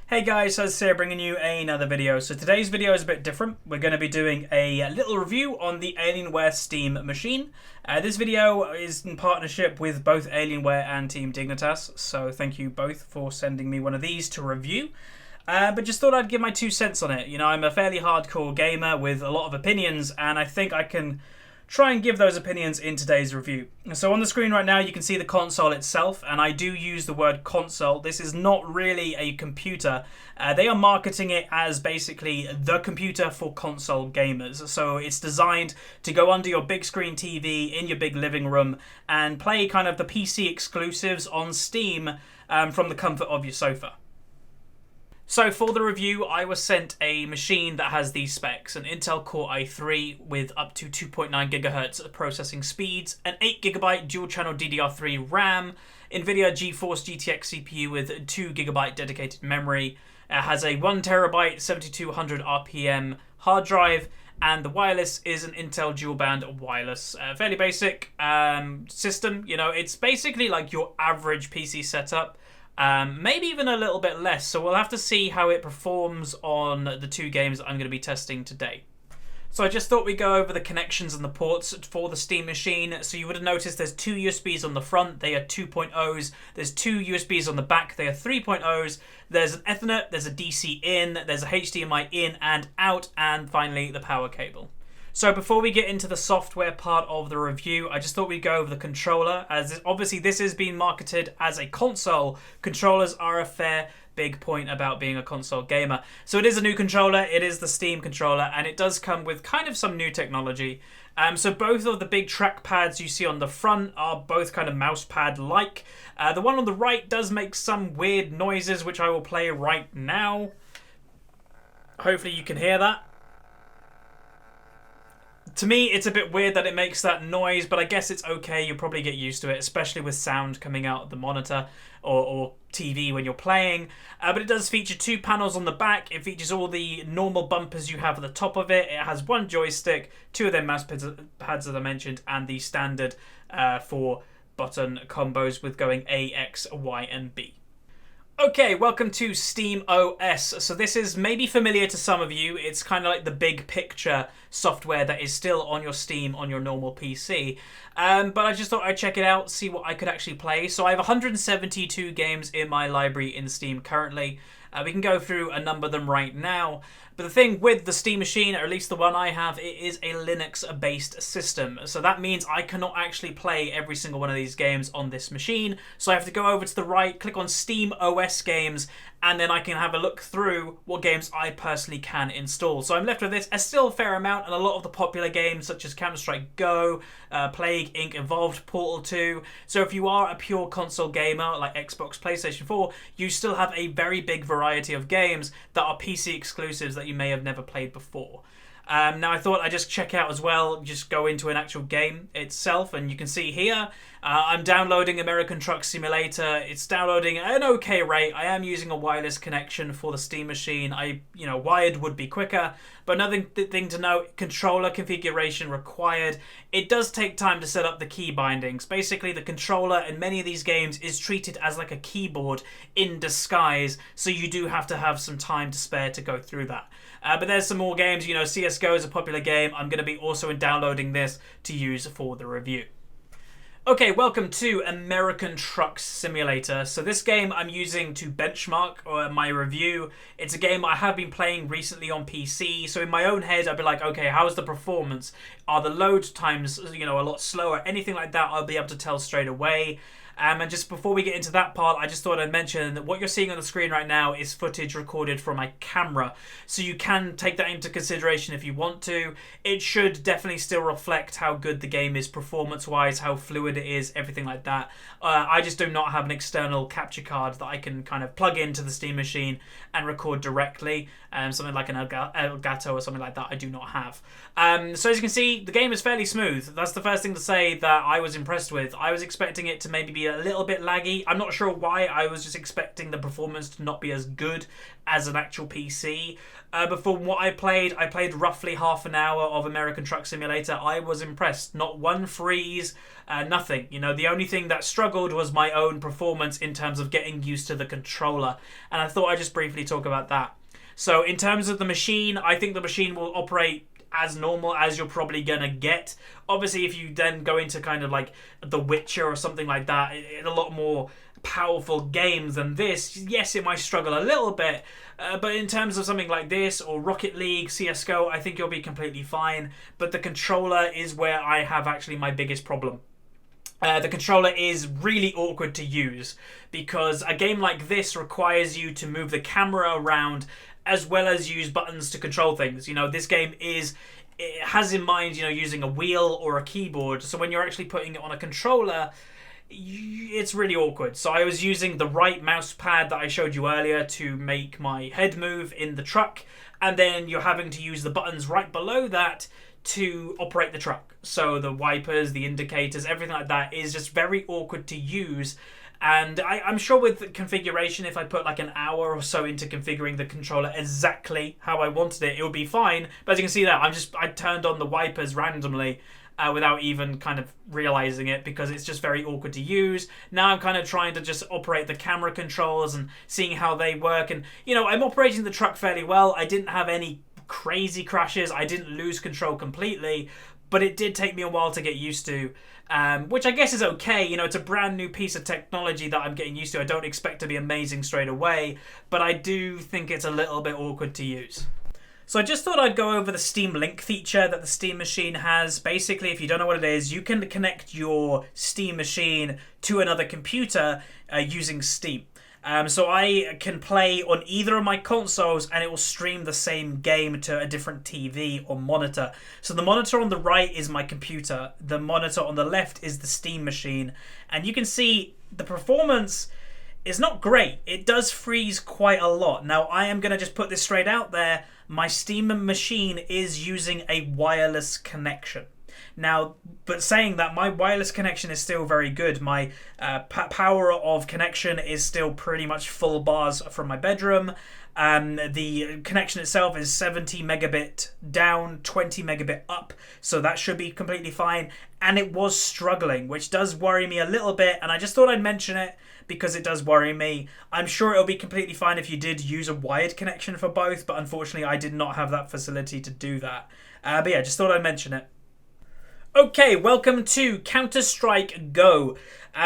Hey guys, Huzzy here bringing you another video. So today's video is a bit different. We're going to be doing a little review on the Alienware Steam Machine. This video is in partnership with both Alienware and Team Dignitas, so thank you both for sending me one of these to review. But just thought I'd give my 2 cents on it. You know, I'm a fairly hardcore gamer with a lot of opinions, and I think I can try and give those opinions in today's review. So on the screen right now you can see the console itself, and I do use the word console. This is not really a computer. They are marketing it as basically the computer for console gamers. So it's designed to go under your big screen TV in your big living room and play kind of the PC exclusives on Steam from the comfort of your sofa. So for the review, I was sent a machine that has these specs: an Intel Core i3 with up to 2.9 GHz processing speeds, an 8GB dual-channel DDR3 RAM, NVIDIA GeForce GTX CPU with 2GB dedicated memory. It has a 1TB 7200 RPM hard drive, and the wireless is an Intel dual-band wireless. Fairly basic system. You know, it's basically like your average PC setup. Maybe even a little bit less, so we'll have to see how it performs on the 2 games that I'm going to be testing today. So I just thought we'd go over the connections and the ports for the Steam Machine. So you would have noticed there's 2 USBs on the front, they are 2.0s. There's 2 USBs on the back, they are 3.0s. There's an Ethernet, there's a DC in, there's a HDMI in and out, and finally the power cable. So before we get into the software part of the review, I just thought we'd go over the controller, as obviously this is being marketed as a console. Controllers are a fair big point about being a console gamer. So it is a new controller, it is the Steam controller, and it does come with kind of some new technology. So both of the big trackpads you see on the front are both kind of mousepad-like. The one on the right does make some weird noises, which I will play right now. Hopefully you can hear that. To me, it's a bit weird that it makes that noise, but I guess it's okay. You'll probably get used to it, especially with sound coming out of the monitor or TV when you're playing. But it does feature 2 panels on the back. It features all the normal bumpers you have at the top of it. It has 1 joystick, 2 of them mouse pads, as I mentioned, and the standard 4 button combos with going A, X, Y, and B. Okay, welcome to Steam OS. So this is maybe familiar to some of you. It's kind of like the big picture software that is still on your Steam on your normal PC. But I just thought I'd check it out, see what I could actually play. So I have 172 games in my library in Steam currently. We can go through a number of them right now. But the thing with the Steam Machine, or at least the one I have, it is a Linux-based system. So that means I cannot actually play every single one of these games on this machine. So I have to go over to the right, click on Steam OS games, and then I can have a look through what games I personally can install. So I'm left with this, a still fair amount, and a lot of the popular games such as Counter-Strike Go, Plague Inc. Evolved, Portal 2. So if you are a pure console gamer like Xbox, PlayStation 4, you still have a very big variety of games that are PC exclusives that you may have never played before. Now I thought I'd just check out as well, just go into an actual game itself, and you can see here I'm downloading American Truck Simulator. It's downloading at an okay rate. I am using a wireless connection for the Steam Machine. Wired would be quicker, but another thing to note, controller configuration required. It does take time to set up the key bindings. Basically the controller in many of these games is treated as like a keyboard in disguise, so you do have to have some time to spare to go through that. But there's some more games. You know, CSGO is a popular game. I'm going to be also downloading this to use for the review. Okay, welcome to American Truck Simulator. So this game I'm using to benchmark my review. It's a game I have been playing recently on PC. So in my own head, I'd be like, okay, how's the performance? Are the load times, a lot slower? Anything like that, I'll be able to tell straight away. And just before we get into that part, I just thought I'd mention that what you're seeing on the screen right now is footage recorded from my camera. So you can take that into consideration if you want to. It should definitely still reflect how good the game is performance-wise, how fluid it is, everything like that. I just do not have an external capture card that I can kind of plug into the Steam Machine and record directly. Something like an Elgato or something like that I do not have. So as you can see, the game is fairly smooth. That's the first thing to say that I was impressed with. I was expecting it to maybe be be a little bit laggy. I'm not sure why. I was just expecting the performance to not be as good as an actual PC. But from what I played roughly half an hour of American Truck Simulator. I was impressed. Not one freeze, nothing. You know, the only thing that struggled was my own performance in terms of getting used to the controller. And I thought I'd just briefly talk about that. So in terms of the machine, I think the machine will operate as normal as you're probably gonna get. Obviously, if you then go into kind of like The Witcher or something like that, a lot more powerful games than this, yes, it might struggle a little bit, but in terms of something like this or Rocket League, CSGO, I think you'll be completely fine. But the controller is where I have actually my biggest problem. The controller is really awkward to use because a game like this requires you to move the camera around as well as use buttons to control things. You know, this game it has in mind, you know, using a wheel or a keyboard. So when you're actually putting it on a controller, it's really awkward. So I was using the right mouse pad that I showed you earlier to make my head move in the truck, and then you're having to use the buttons right below that to operate the truck. So the wipers, the indicators, everything like that is just very awkward to use. And I'm sure with the configuration, if I put like an hour or so into configuring the controller exactly how I wanted it, it would be fine. But as you can see there, I turned on the wipers randomly without even kind of realizing it because it's just very awkward to use. Now I'm kind of trying to just operate the camera controls and seeing how they work. And, you know, I'm operating the truck fairly well. I didn't have any crazy crashes. I didn't lose control completely, but it did take me a while to get used to. Which I guess is okay. You know, it's a brand new piece of technology that I'm getting used to. I don't expect to be amazing straight away, but I do think it's a little bit awkward to use. So I just thought I'd go over the Steam Link feature that the Steam Machine has. Basically, if you don't know what it is, you can connect your Steam Machine to another computer using Steam. So I can play on either of my consoles and it will stream the same game to a different TV or monitor. So the monitor on the right is my computer. The monitor on the left is the Steam Machine. And you can see the performance is not great. It does freeze quite a lot. Now, I am going to just put this straight out there. My Steam Machine is using a wireless connection. Now, but saying that, my wireless connection is still very good. My power of connection is still pretty much full bars from my bedroom. The connection itself is 70 megabit down, 20 megabit up, so that should be completely fine. And it was struggling, which does worry me a little bit, and I just thought I'd mention it because it does worry me. I'm sure it'll be completely fine if you did use a wired connection for both, but unfortunately I did not have that facility to do that. But yeah, just thought I'd mention it. Okay, welcome to Counter-Strike Go.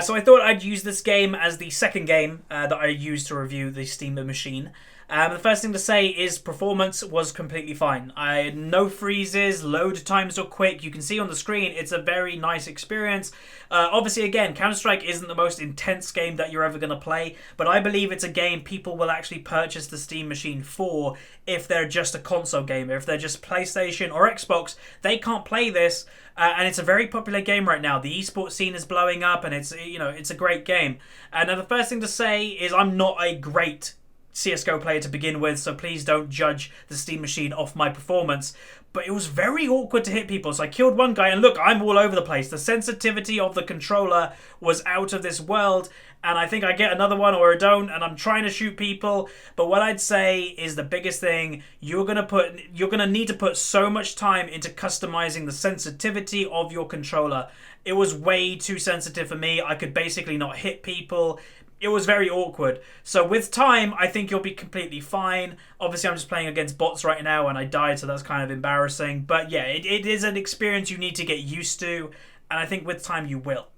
So I thought I'd use this game as the second game that I used to review the Steam Machine. The first thing to say is performance was completely fine. I had no freezes, load times were quick. You can see on the screen it's a very nice experience. Obviously, again, Counter-Strike isn't the most intense game that you're ever going to play, but I believe it's a game people will actually purchase the Steam Machine for if they're just a console gamer. If they're just PlayStation or Xbox, they can't play this. And it's a very popular game right now. The esports scene is blowing up, and it's a great game. Now, the first thing to say is I'm not a great CSGO player to begin with, so please don't judge the Steam Machine off my performance. But it was very awkward to hit people. So I killed one guy, and look, I'm all over the place. The sensitivity of the controller was out of this world, and I think I get another one or I don't, and I'm trying to shoot people. But what I'd say is the biggest thing, you're gonna need to put so much time into customizing the sensitivity of your controller. It was way too sensitive for me. I could basically not hit people. It was very awkward. So with time, I think you'll be completely fine. Obviously, I'm just playing against bots right now and I died, so that's kind of embarrassing. But yeah, it is an experience you need to get used to, and I think with time you will.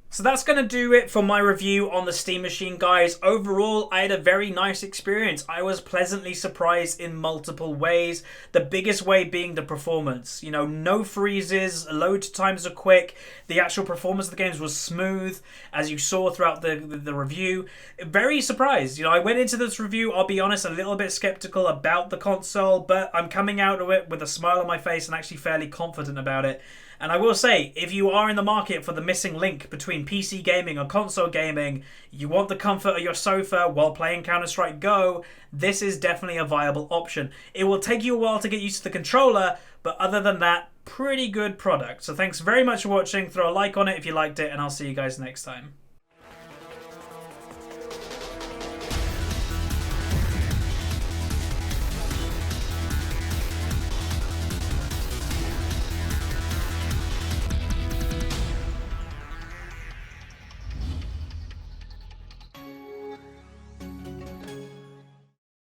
So that's going to do it for my review on the Steam Machine, guys. Overall, I had a very nice experience. I was pleasantly surprised in multiple ways. The biggest way being the performance. You know, no freezes, load times are quick. The actual performance of the games was smooth, as you saw throughout the review. Very surprised. You know, I went into this review, I'll be honest, a little bit skeptical about the console, but I'm coming out of it with a smile on my face and actually fairly confident about it. And I will say, if you are in the market for the missing link between PC gaming and console gaming, you want the comfort of your sofa while playing Counter-Strike Go, this is definitely a viable option. It will take you a while to get used to the controller, but other than that, pretty good product. So thanks very much for watching. Throw a like on it if you liked it, and I'll see you guys next time.